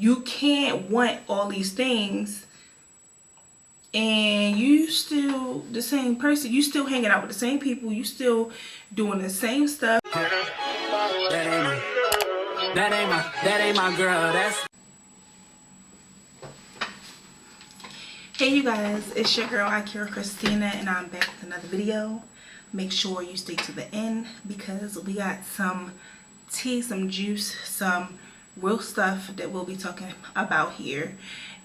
You can't want all these things and you still the same person. You still hanging out with the same people. You still doing the same stuff. That ain't my girl. Hey you guys, it's your girl Akira Christina, and I'm back with another video. Make sure you stay to the end because we got some tea, some juice, some real stuff that we'll be talking about here.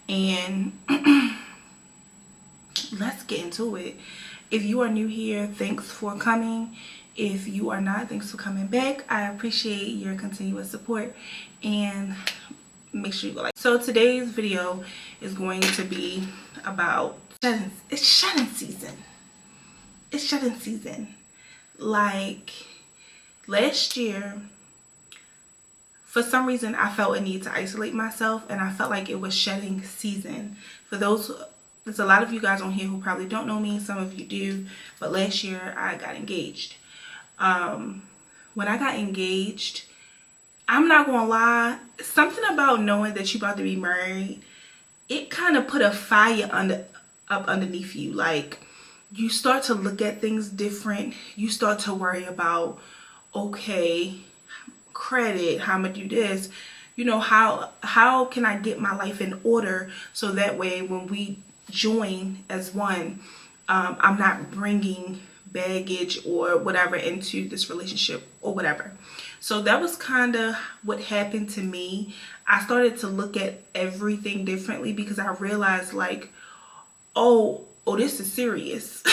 And let's get into it. If you are new here, thanks for coming. If you are not, thanks for coming back. I appreciate your continuous support, and make sure you go like. So today's video is going to be about shedding. It's shedding season. It's shedding season. Like last year, for some reason I felt a need to isolate myself, and I felt like it was shedding season. For those, there's a lot of you guys on here who probably don't know me, some of you do, but last year I got engaged. When I got engaged, I'm not gonna lie, something about knowing that you're about to be married, it kind of put a fire up underneath you. Like, you start to look at things different. You start to worry about, okay, credit, how I'm gonna do this, you know, how can I get my life in order so that way when we join as one, I'm not bringing baggage or whatever into this relationship or whatever. So that was kind of what happened to me. I started to look at everything differently because I realized, like, oh, this is serious.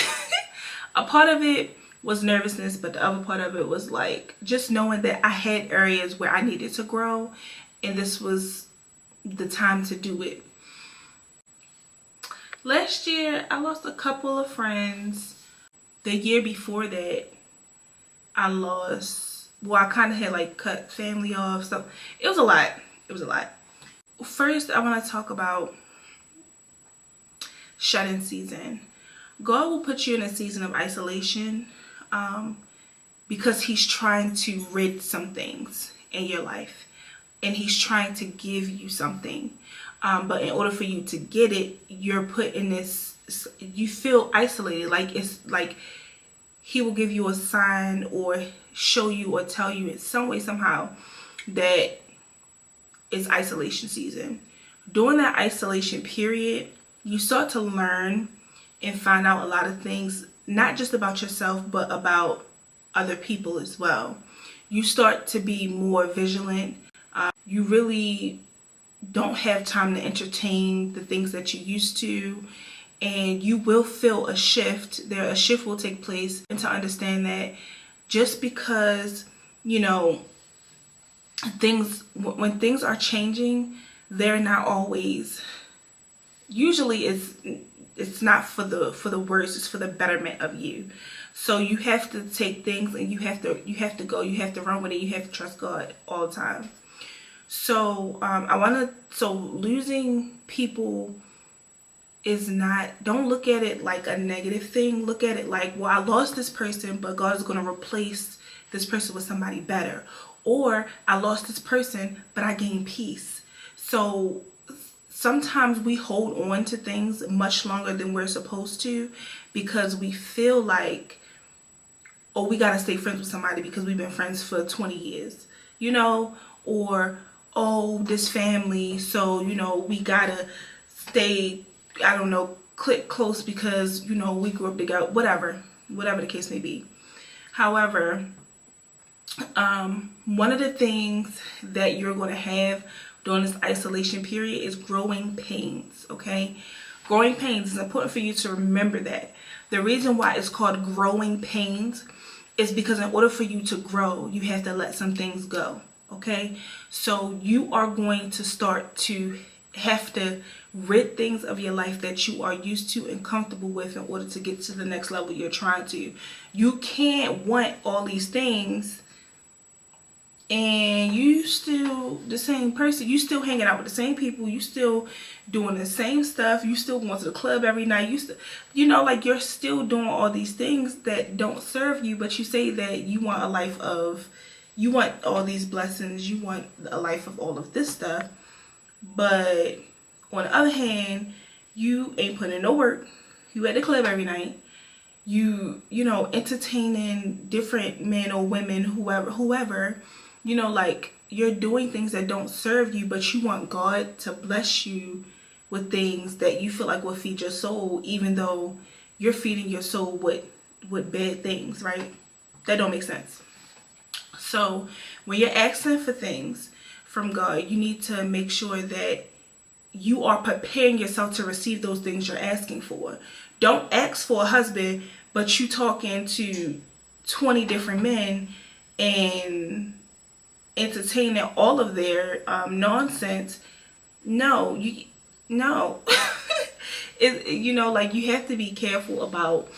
A part of it was nervousness, but the other part of it was like just knowing that I had areas where I needed to grow, and this was the time to do it. Last year I lost a couple of friends. The year before that I kind of had like cut family off, so it was a lot. First, I want to talk about shedding season. God will put you in a season of isolation because he's trying to rid some things in your life, and he's trying to give you something, but in order for you to get it, you're put in this, you feel isolated. Like, it's like he will give you a sign or show you or tell you in some way, somehow, that it's isolation season. During that isolation period, you start to learn and find out a lot of things, not just about yourself, but about other people as well. You start to be more vigilant. You really don't have time to entertain the things that you used to, and you will feel a shift. A shift will take place, and to understand that just because, you know, when things are changing, they're not always, usually it's not for the worse, it's for the betterment of you. So you have to take things and you have to go, you have to run with it, you have to trust God all the time. So losing people is not, don't look at it like a negative thing. Look at it like, well, I lost this person, but God is going to replace this person with somebody better. Or I lost this person, but I gained peace. So sometimes we hold on to things much longer than we're supposed to because we feel like, oh, we got to stay friends with somebody because we've been friends for 20 years, you know, or, oh, this family, so, you know, we got to stay, I don't know, click close because, you know, we grew up together, whatever the case may be. However, one of the things that you're going to have during this isolation period is growing pains, okay? Growing pains is important for you to remember that. The reason why it's called growing pains is because in order for you to grow, you have to let some things go, okay? So you are going to start to have to rid things of your life that you are used to and comfortable with in order to get to the next level you're trying to. You can't want all these things and you still the same person. You still hanging out with the same people. You still doing the same stuff. You still going to the club every night. You know, like, you're still doing all these things that don't serve you, but you say that you want a life of, you want all these blessings. You want a life of all of this stuff. But on the other hand, you ain't putting in no work. You at the club every night. You know, entertaining different men or women, whoever, you know, like, you're doing things that don't serve you, but you want God to bless you with things that you feel like will feed your soul, even though you're feeding your soul with bad things, right? That don't make sense. So when you're asking for things from God, you need to make sure that you are preparing yourself to receive those things you're asking for. Don't ask for a husband, but you talking to 20 different men and entertaining all of their nonsense. No. You know, like, you have to be careful about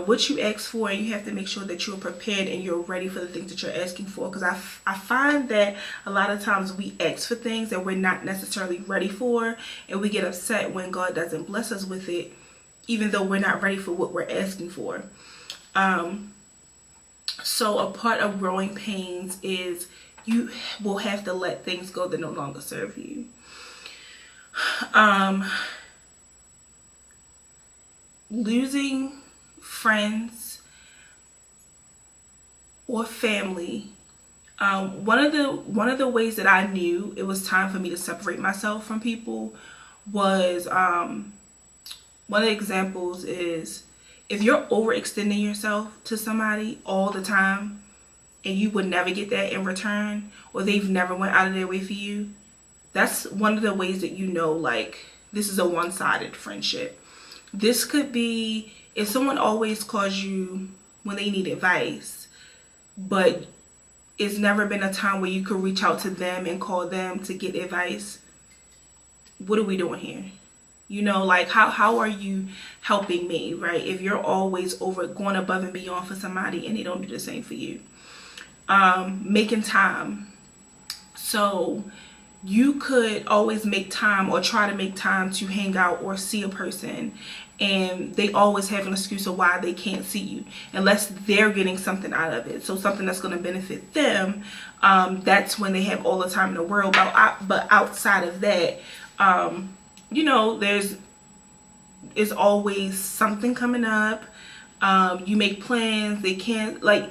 what you ask for, and you have to make sure that you're prepared and you're ready for the things that you're asking for. Because I find that a lot of times we ask for things that we're not necessarily ready for, and we get upset when God doesn't bless us with it, even though we're not ready for what we're asking for. So a part of growing pains is you will have to let things go that no longer serve you. Losing friends or family. One of the ways that I knew it was time for me to separate myself from people was, one of the examples is, if you're overextending yourself to somebody all the time and you would never get that in return, or they've never went out of their way for you, that's one of the ways that you know, like, this is a one-sided friendship. This could be if someone always calls you when they need advice, but it's never been a time where you could reach out to them and call them to get advice. What are we doing here? You know, like, how are you helping me, right? If you're always going above and beyond for somebody and they don't do the same for you. Making time. So you could always make time or try to make time to hang out or see a person, and they always have an excuse of why they can't see you unless they're getting something out of it. So something that's going to benefit them, that's when they have all the time in the world. But outside of that, you know, it's always something coming up. You make plans, they can't, like,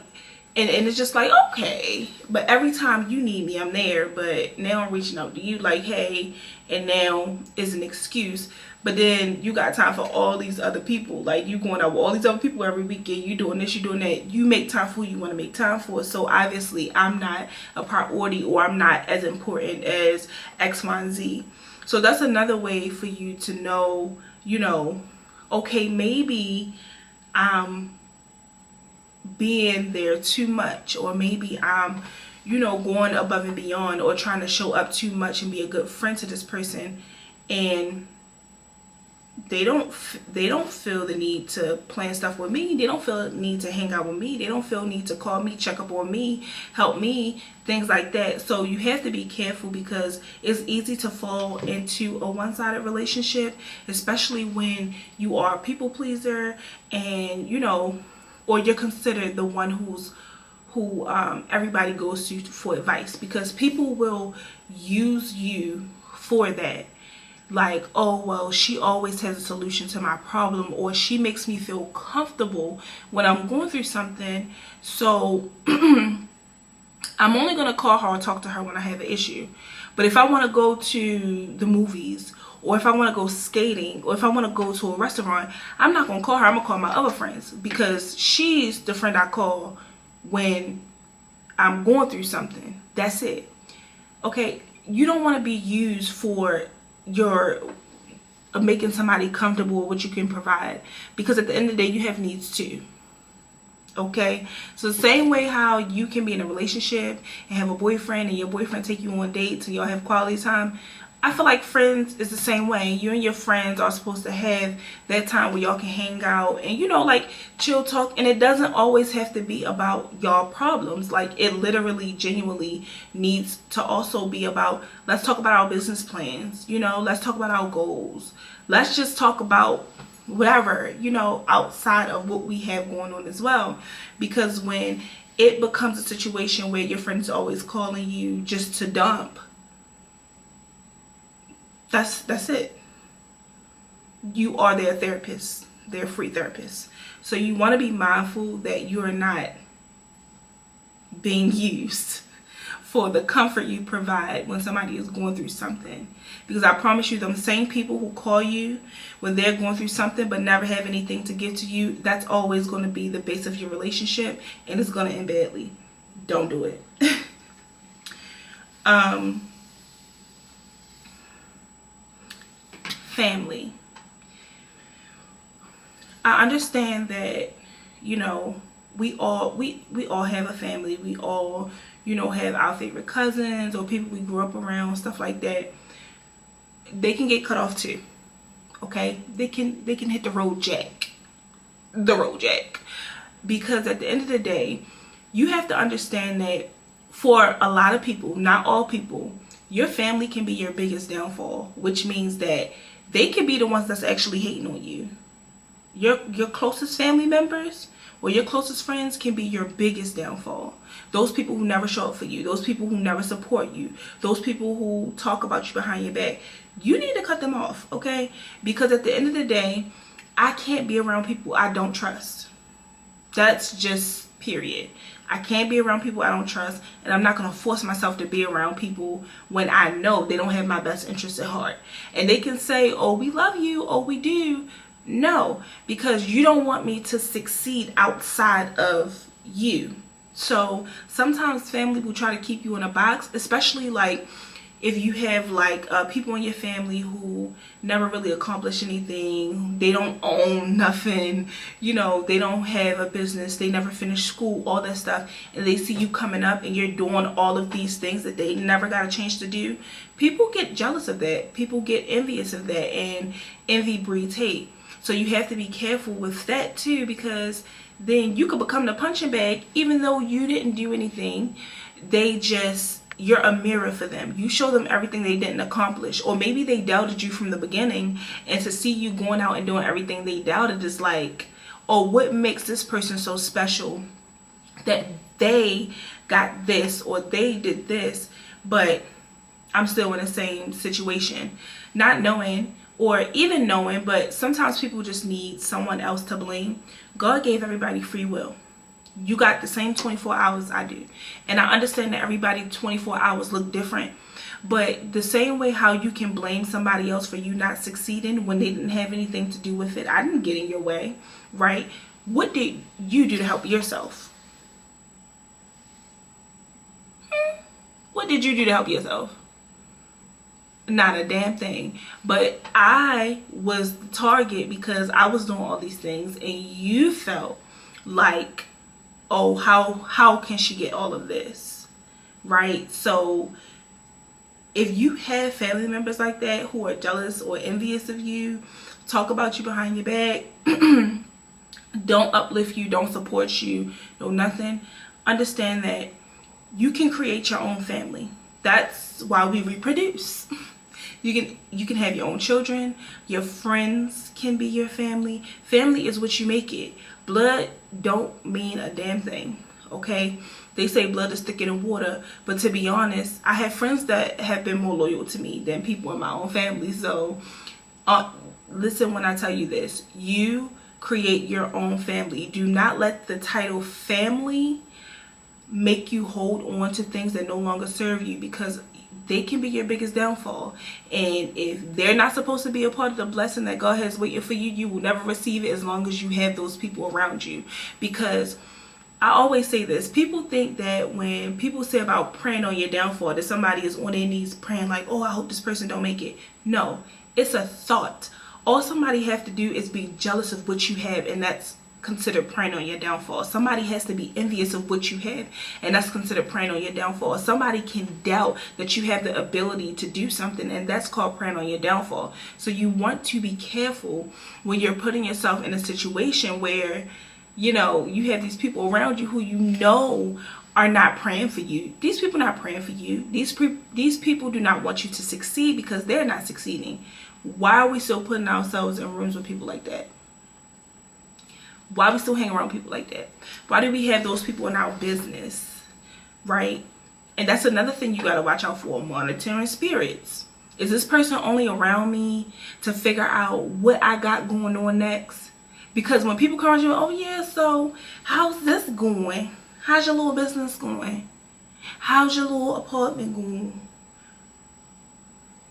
and it's just like, okay, but every time you need me, I'm there. But now I'm reaching out to you like, hey, and now is an excuse. But then you got time for all these other people. Like, you going out with all these other people every weekend. You doing this, you doing that. You make time for who you want to make time for. So obviously I'm not a priority, or I'm not as important as X, Y, and Z. So that's another way for you to know, you know, okay, maybe I'm being there too much, or maybe I'm, you know, going above and beyond, or trying to show up too much and be a good friend to this person, and they don't feel the need to plan stuff with me. They don't feel the need to hang out with me. They don't feel the need to call me, check up on me, help me, things like that. So you have to be careful, because it's easy to fall into a one-sided relationship, especially when you are a people pleaser, and, you know, or you're considered the one who everybody goes to for advice, because people will use you for that. Like, oh, well, she always has a solution to my problem, or she makes me feel comfortable when I'm going through something, so I'm only going to call her or talk to her when I have an issue. But if I want to go to the movies, or if I want to go skating, or if I want to go to a restaurant, I'm not going to call her. I'm going to call my other friends, because she's the friend I call when I'm going through something. That's it. Okay, you don't want to be used for your making somebody comfortable with what you can provide, because at the end of the day, you have needs too. Okay, so the same way how you can be in a relationship and have a boyfriend, and your boyfriend take you on dates and y'all have quality time, I feel like friends is the same way. You and your friends are supposed to have that time where y'all can hang out and, you know, like, chill, talk. And it doesn't always have to be about y'all problems. Like, it literally genuinely needs to also be about, let's talk about our business plans, you know, let's talk about our goals, let's just talk about whatever, you know, outside of what we have going on as well. Because when it becomes a situation where your friends are always calling you just to dump, That's it. You are their therapist. They're free therapists. So you want to be mindful that you are not being used for the comfort you provide when somebody is going through something. Because I promise you, them same people who call you when they're going through something but never have anything to give to you, that's always going to be the base of your relationship, and it's going to end badly. Don't do it. Family. I understand that, you know, we all have a family. We all, you know, have our favorite cousins or people we grew up around, stuff like that. They can get cut off too. Okay? They can hit the road jack. Because at the end of the day, you have to understand that for a lot of people, not all people, your family can be your biggest downfall, which means that they can be the ones that's actually hating on you. Your closest family members or your closest friends can be your biggest downfall. Those people who never show up for you, those people who never support you, those people who talk about you behind your back, you need to cut them off, okay? Because at the end of the day, I can't be around people I don't trust. That's just period. I can't be around people I don't trust, and I'm not going to force myself to be around people when I know they don't have my best interests at heart. And they can say, oh, we love you, oh, we do. No, because you don't want me to succeed outside of you. So sometimes family will try to keep you in a box, especially like if you have like people in your family who never really accomplish anything. They don't own nothing, you know, they don't have a business, they never finish school, all that stuff, and they see you coming up and you're doing all of these things that they never got a chance to do. People get jealous of that. People get envious of that, and envy breeds hate. So you have to be careful with that too, because then you could become the punching bag even though you didn't do anything. You're a mirror for them. You show them everything they didn't accomplish, or maybe they doubted you from the beginning, and to see you going out and doing everything they doubted is like, oh, what makes this person so special that they got this or they did this, but I'm still in the same situation. Not knowing, or even knowing, but sometimes people just need someone else to blame. God gave everybody free will. You got the same 24 hours I do. And I understand that everybody 24 hours look different. But the same way how you can blame somebody else for you not succeeding when they didn't have anything to do with it. I didn't get in your way, right? What did you do to help yourself? What did you do to help yourself? Not a damn thing. But I was the target because I was doing all these things, and you felt like, oh, how can she get all of this, right? So if you have family members like that who are jealous or envious of you, talk about you behind your back, don't uplift you, don't support you, no nothing, understand that you can create your own family. That's why we reproduce. You can have your own children. Your friends can be your family. Family is what you make it. Blood don't mean a damn thing, okay? They say blood is thicker than water, but to be honest, I have friends that have been more loyal to me than people in my own family. So listen when I tell you this. You create your own family. Do not let the title family make you hold on to things that no longer serve you, because they can be your biggest downfall. And if they're not supposed to be a part of the blessing that God has waiting for you, you will never receive it as long as you have those people around you. Because I always say this, people think that when people say about praying on your downfall, that somebody is on their knees praying like, oh, I hope this person don't make it. No, it's a thought. All somebody have to do is be jealous of what you have, and that's considered praying on your downfall. Somebody has to be envious of what you have, and that's considered praying on your downfall. Somebody can doubt that you have the ability to do something, and that's called praying on your downfall. So you want to be careful when you're putting yourself in a situation where, you know, you have these people around you who you know are not praying for you. These people are not praying for you. These people do not want you to succeed because they're not succeeding. Why are we still putting ourselves in rooms with people like that? Why we still hang around people like that? Why do we have those people in our business, right? And that's another thing you got to watch out for, monitoring spirits. Is this person only around me to figure out what I got going on next? Because when people come around you, oh yeah, so how's this going? How's your little business going? How's your little apartment going?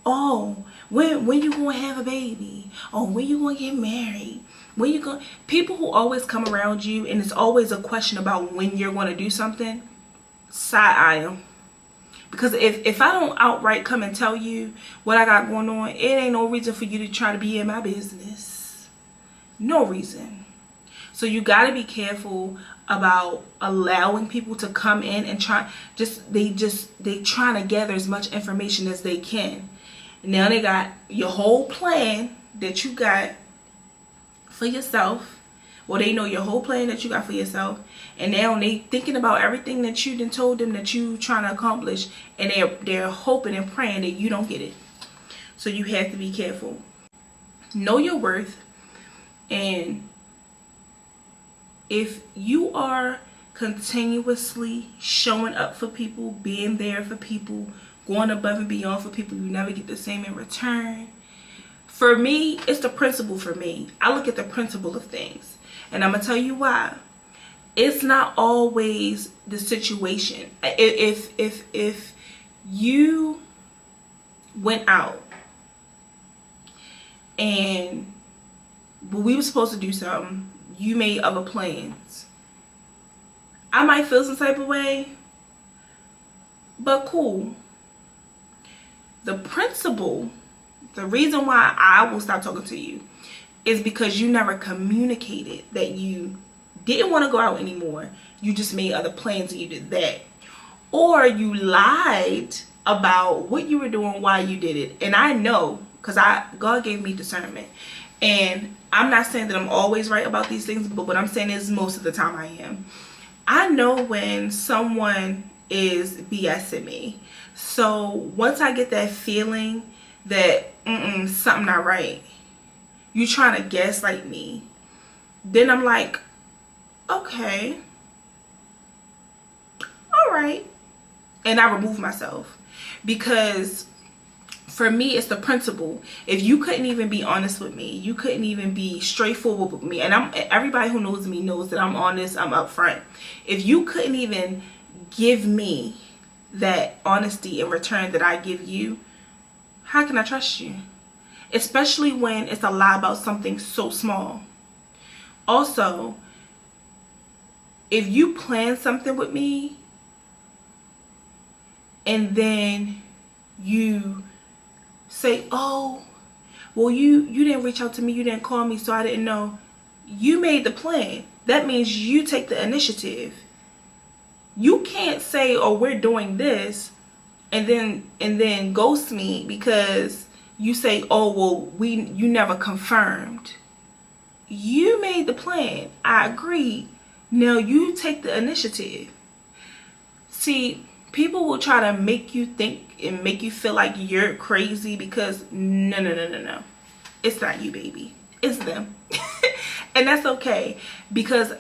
Oh, when you gonna have a baby? Oh, when you gonna get married? When you gonna... People who always come around you and it's always a question about when you're gonna do something, side eye them. Because if I don't outright come and tell you what I got going on, it ain't no reason for you to try to be in my business. No reason. So you got to be careful about allowing people to come in and they trying to gather as much information as they can. Now they got your whole plan that you got for yourself. Well, they know your whole plan that you got for yourself, and now they thinking about everything that you done told them that you trying to accomplish, and they're hoping and praying that you don't get it. So you have to be careful. Know your worth, and if you are continuously showing up for people, being there for people, going above and beyond for people, you never get the same in return. For me, it's the principle for me. I look at the principle of things. And I'm going to tell you why. It's not always the situation. If you went out and we were supposed to do something, you made other plans, I might feel some type of way, but cool. The principle, the reason why I will stop talking to you is because you never communicated that you didn't want to go out anymore. You just made other plans and you did that. Or you lied about what you were doing, why you did it. And I know, because God gave me discernment. And I'm not saying that I'm always right about these things, but what I'm saying is most of the time I am. I know when someone is BSing me. So once I get that feeling that something not right, you trying to gaslight me, then I'm like, okay, all right, and I remove myself. Because for me, it's the principle. If you couldn't even be honest with me, you couldn't even be straightforward with me, and everybody who knows me knows that I'm honest, I'm upfront. If you couldn't even give me that honesty in return that I give you, how can I trust you? Especially when it's a lie about something so small. Also, if you plan something with me and then you say, oh, well, you didn't reach out to me, you didn't call me, so I didn't know. You made the plan. That means you take the initiative. You can't say, oh, we're doing this, and then ghost me because you say, oh, well, you never confirmed. You made the plan. I agree. Now you take the initiative. See, people will try to make you think and make you feel like you're crazy because no. It's not you, baby. It's them. And that's okay. Because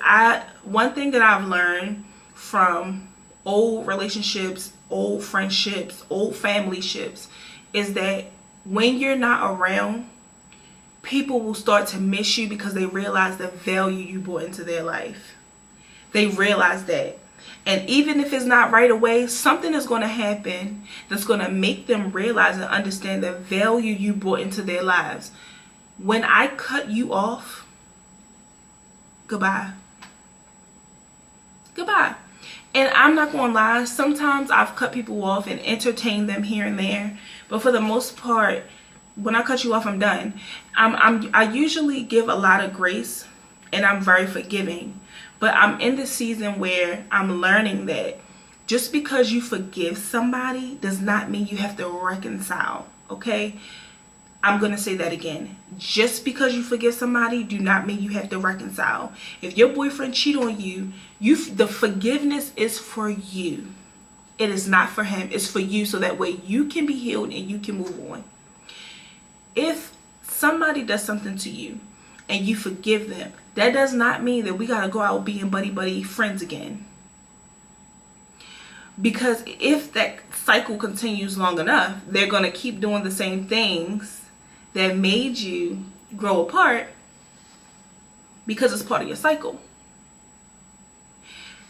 one thing that I've learned from old relationships, old friendships, old family ships is that when you're not around, people will start to miss you because they realize the value you brought into their life. They realize that. And even if it's not right away, something is going to happen that's going to make them realize and understand the value you brought into their lives. When I cut you off, goodbye. Goodbye. And I'm not going to lie, sometimes I've cut people off and entertained them here and there. But for the most part, when I cut you off, I'm done. I usually give a lot of grace and I'm very forgiving. But I'm in the season where I'm learning that just because you forgive somebody does not mean you have to reconcile, okay? I'm going to say that again. Just because you forgive somebody do not mean you have to reconcile. If your boyfriend cheat on you, the forgiveness is for you. It is not for him. It's for you so that way you can be healed and you can move on. If somebody does something to you and you forgive them, that does not mean that we got to go out being buddy-buddy friends again. Because if that cycle continues long enough, they're going to keep doing the same things that made you grow apart, because it's part of your cycle.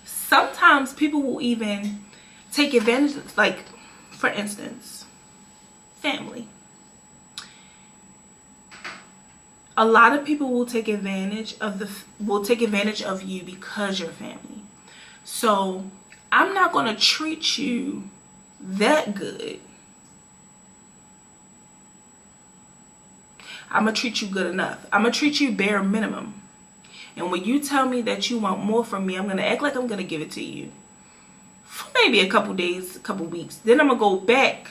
Sometimes people will even take advantage, like, for instance, family. A lot of people will take advantage of you because you're family. So I'm not going to treat you that good. I'm going to treat you good enough. I'm going to treat you bare minimum. And when you tell me that you want more from me, I'm going to act like I'm going to give it to you for maybe a couple days, a couple weeks. Then I'm going to go back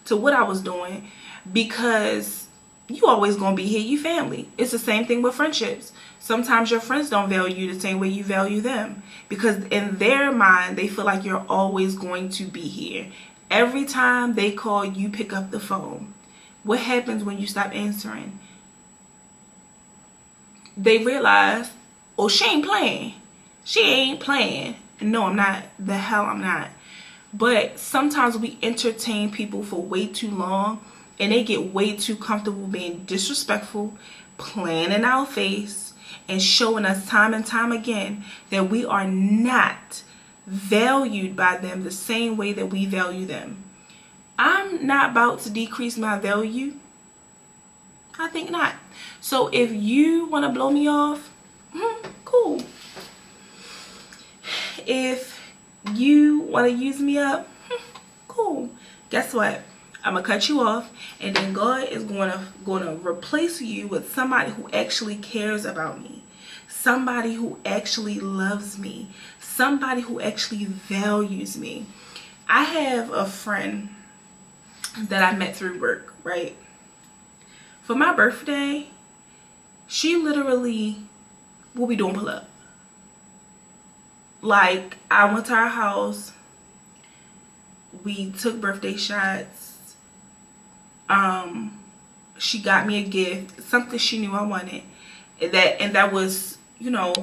to what I was doing, because you always going to be here. You family. It's the same thing with friendships. Sometimes your friends don't value you the same way you value them, because in their mind, they feel like you're always going to be here. Every time they call, you pick up the phone. What happens when you stop answering? They realize, oh, she ain't playing. She ain't playing. No, I'm not. The hell I'm not. But sometimes we entertain people for way too long, and they get way too comfortable being disrespectful, playing in our face, and showing us time and time again that we are not valued by them the same way that we value them. I'm not about to decrease my value. I think not. So if you want to blow me off, cool. If you want to use me up, cool. Guess what? I'm gonna cut you off, and then God is gonna replace you with somebody who actually cares about me, somebody who actually loves me, somebody who actually values me. I have a friend that I met through work, right? For my birthday, she literally will be doing pull-up. Like, I went to her house, we took birthday shots. She got me a gift, something she knew I wanted, and that was, you know,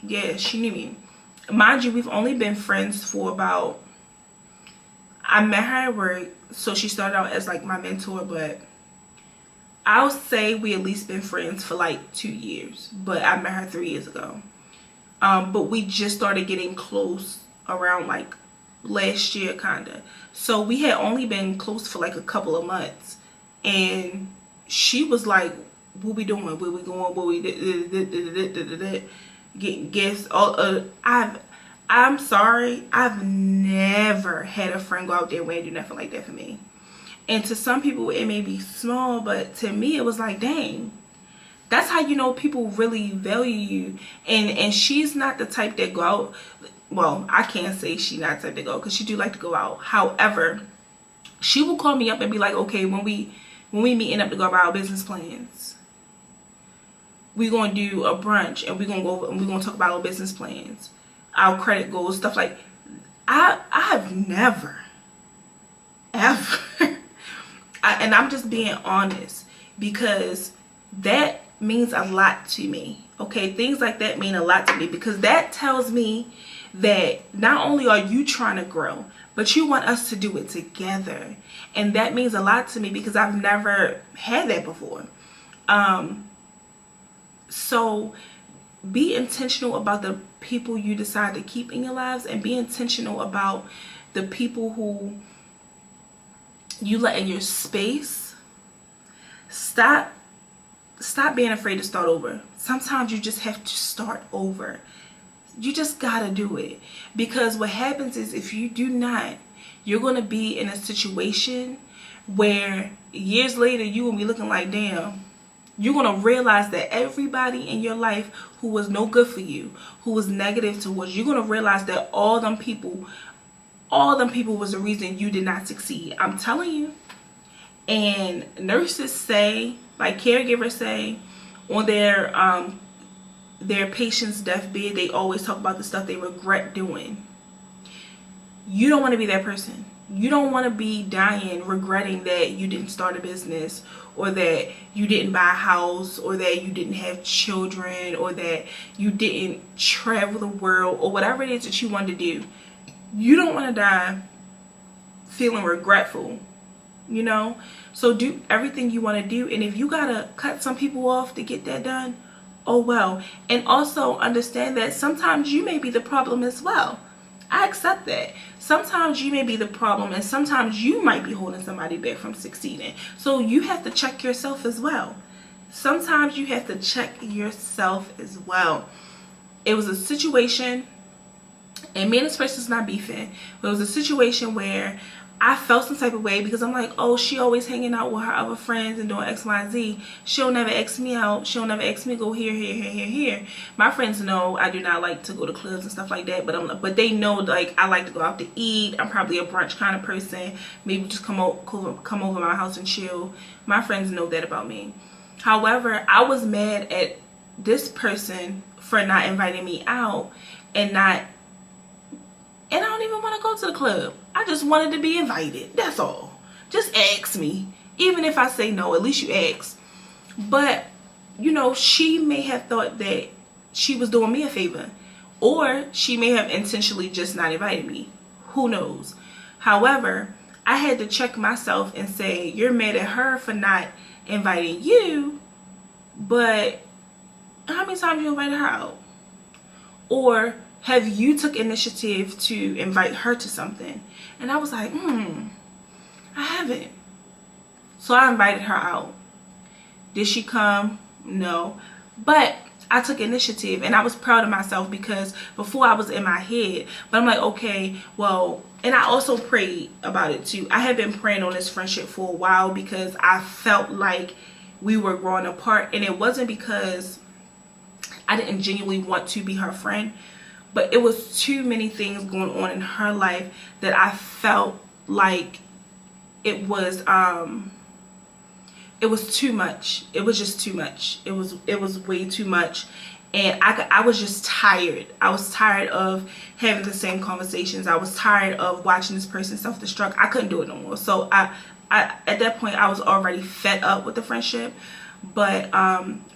yeah, she knew me. Mind you, we've only been friends for about, I met her at work, so she started out as like my mentor, but I'll say we at least been friends for like 2 years, but I met her 3 years ago. But we just started getting close around like last year, kinda. So we had only been close for like a couple of months, and she was like, what we doing, where we going, what we getting gifts. I'm sorry, I've never had a friend go out there and do nothing like that for me. And to some people it may be small, but to me it was like, dang, that's how you know people really value you. And she's not the type that go out. Well, I can't say she's not the type to go, because she do like to go out. However, she will call me up and be like, okay, when we meeting up to go about our business plans, we're gonna do a brunch, and we're gonna go over and we're gonna talk about our business plans, our credit goals, stuff like. I've never, ever, and I'm just being honest, because that means a lot to me. Okay, things like that mean a lot to me, because that tells me that not only are you trying to grow, but you want us to do it together. And that means a lot to me, because I've never had that before. So be intentional about the people you decide to keep in your lives, and be intentional about the people who you let in your space. Stop being afraid to start over. Sometimes you just have to start over. You just gotta do it, because what happens is, if you do not, you're gonna be in a situation where years later you will be looking like, damn. You're gonna realize that everybody in your life who was no good for you, who was negative towards you, you're gonna realize that all them people was the reason you did not succeed. I'm telling you. And nurses say, like caregivers say, on their patient's deathbed, they always talk about the stuff they regret doing. You don't want to be that person. You don't want to be dying regretting that you didn't start a business, or that you didn't buy a house, or that you didn't have children, or that you didn't travel the world, or whatever it is that you wanted to do. you don't want to die feeling regretful, you know? So do everything you want to do, and if you gotta cut some people off to get that done, oh well. And also understand that sometimes you may be the problem as well. I accept that. Sometimes you may be the problem, and sometimes you might be holding somebody back from succeeding. So you have to check yourself as well. Sometimes you have to check yourself as well. It was a situation, and me and this person's not beefing, but it was a situation where I felt some type of way because I'm like, oh, she always hanging out with her other friends and doing X, Y, and Z. She'll never ask me out. She'll never ask me to go here, here, here, here, here. My friends know I do not like to go to clubs and stuff like that, but they know, like, I like to go out to eat. I'm probably a brunch kind of person. Maybe just come over my house and chill. My friends know that about me. However, I was mad at this person for not inviting me out, and I don't even want to go to the club. I just wanted to be invited. That's all. Just ask me. Even if I say no, at least you ask. But, you know, she may have thought that she was doing me a favor. Or she may have intentionally just not invited me. Who knows? However, I had to check myself and say, you're mad at her for not inviting you, but how many times you invited her out? Or have you took initiative to invite her to something? And I was like, I haven't. So I invited her out. Did she come? No. But I took initiative, and I was proud of myself, because before I was in my head, but I'm like, okay, well, and I also prayed about it too. I had been praying on this friendship for a while because I felt like we were growing apart, and it wasn't because I didn't genuinely want to be her friend, but it was too many things going on in her life that I felt like it was too much. It was just too much. It was way too much. And I was just tired. I was tired of having the same conversations. I was tired of watching this person self-destruct. I couldn't do it no more. So I at that point I was already fed up with the friendship. But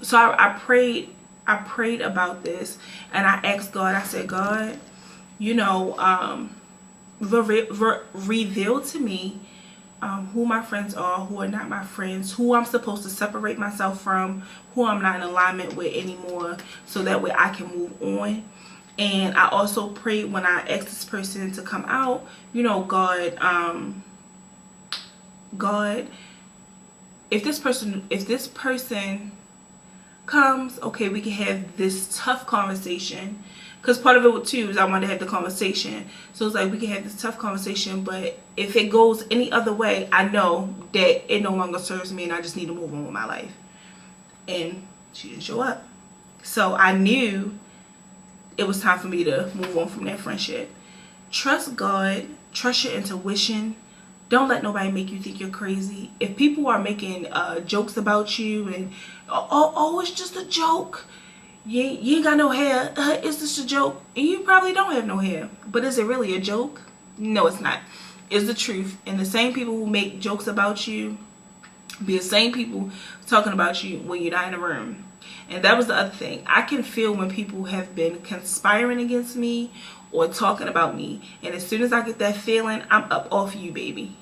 so I prayed about this, and I asked God. I said, God, you know, reveal to me who my friends are, who are not my friends, who I'm supposed to separate myself from, who I'm not in alignment with anymore, so that way I can move on. And I also prayed when I asked this person to come out, you know, God, if this person comes, okay, we can have this tough conversation. Because part of it too is I wanted to have the conversation. So it's like, we can have this tough conversation, but if it goes any other way, I know that it no longer serves me, and I just need to move on with my life. And she didn't show up. So I knew it was time for me to move on from that friendship. Trust God. Trust your intuition. Don't let nobody make you think you're crazy. If people are making jokes about you and, oh, it's just a joke. You ain't got no hair. It's just a joke. And you probably don't have no hair. But is it really a joke? No, it's not. It's the truth. And the same people who make jokes about you be the same people talking about you when you're not in the room. And that was the other thing. I can feel when people have been conspiring against me or talking about me. And as soon as I get that feeling, I'm up off you, baby.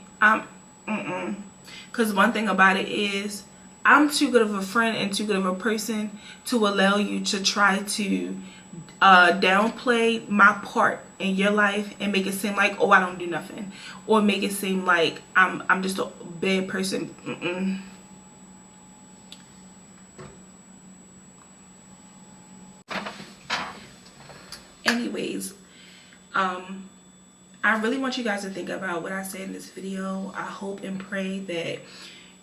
Because one thing about it is, I'm too good of a friend and too good of a person to allow you to try to downplay my part in your life and make it seem like, oh, I don't do nothing, or make it seem like I'm just a bad person. Anyways, I really want you guys to think about what I said in this video. I hope and pray that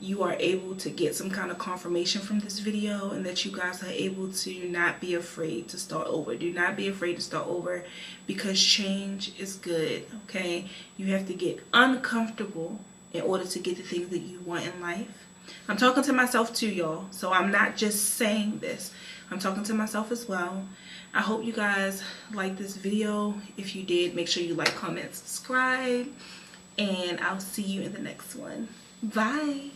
you are able to get some kind of confirmation from this video, and that you guys are able to not be afraid to start over. Do not be afraid to start over, because change is good, okay? You have to get uncomfortable in order to get the things that you want in life. I'm talking to myself too, y'all, so I'm not just saying this. I'm talking to myself as well. I hope you guys like this video. If you did, make sure you like, comment, subscribe, and I'll see you in the next one. Bye.